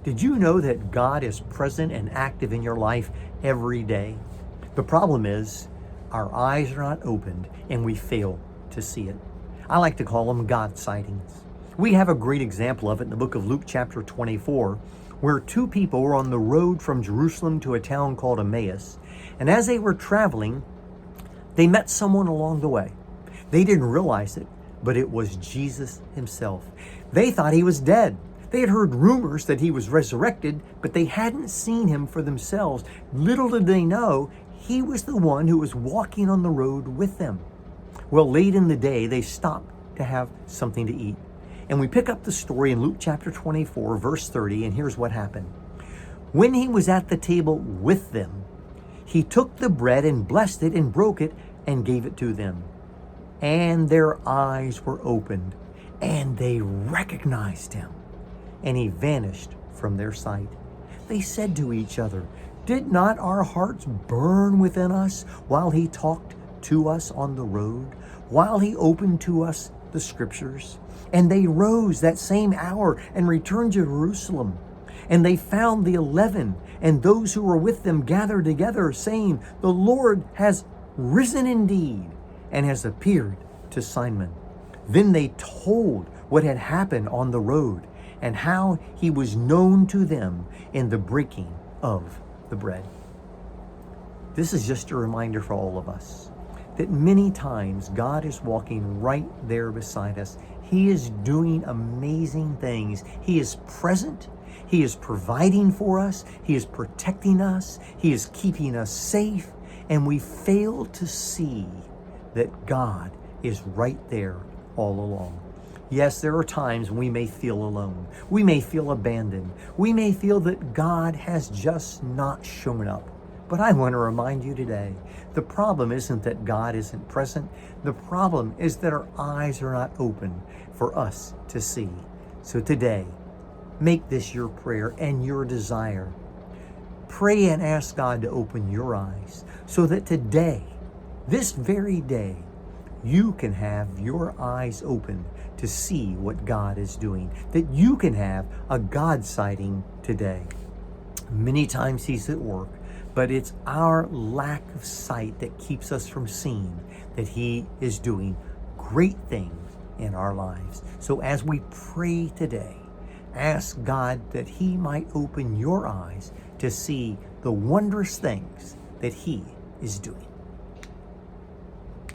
Did you know that God is present and active in your life every day? The problem is our eyes are not opened and we fail to see it. I like to call them God sightings. We have a great example of it in the book of Luke chapter 24, where two people were on the road from Jerusalem to a town called Emmaus. And as they were traveling, they met someone along the way. They didn't realize it, but it was Jesus himself. They thought he was dead. They had heard rumors that he was resurrected, but they hadn't seen him for themselves. Little did they know, he was the one who was walking on the road with them. Well, late in the day, they stopped to have something to eat. And we pick up the story in Luke chapter 24, verse 30, and here's what happened. When he was at the table with them, he took the bread and blessed it and broke it and gave it to them. And their eyes were opened, and they recognized him. And he vanished from their sight. They said to each other, "Did not our hearts burn within us while he talked to us on the road, while he opened to us the scriptures?" And they rose that same hour and returned to Jerusalem. And they found the 11 and those who were with them gathered together, saying, "The Lord has risen indeed and has appeared to Simon." Then they told what had happened on the road and how he was known to them in the breaking of the bread. This is just a reminder for all of us that many times God is walking right there beside us. He is doing amazing things. He is present. He is providing for us. He is protecting us. He is keeping us safe. And we fail to see that God is right there all along. Yes, there are times when we may feel alone. We may feel abandoned. We may feel that God has just not shown up. But I want to remind you today, the problem isn't that God isn't present. The problem is that our eyes are not open for us to see. So today, make this your prayer and your desire. Pray and ask God to open your eyes so that today, this very day, you can have your eyes open to see what God is doing, that you can have a God sighting today. Many times he's at work, but it's our lack of sight that keeps us from seeing that he is doing great things in our lives. So as we pray today, ask God that he might open your eyes to see the wondrous things that he is doing.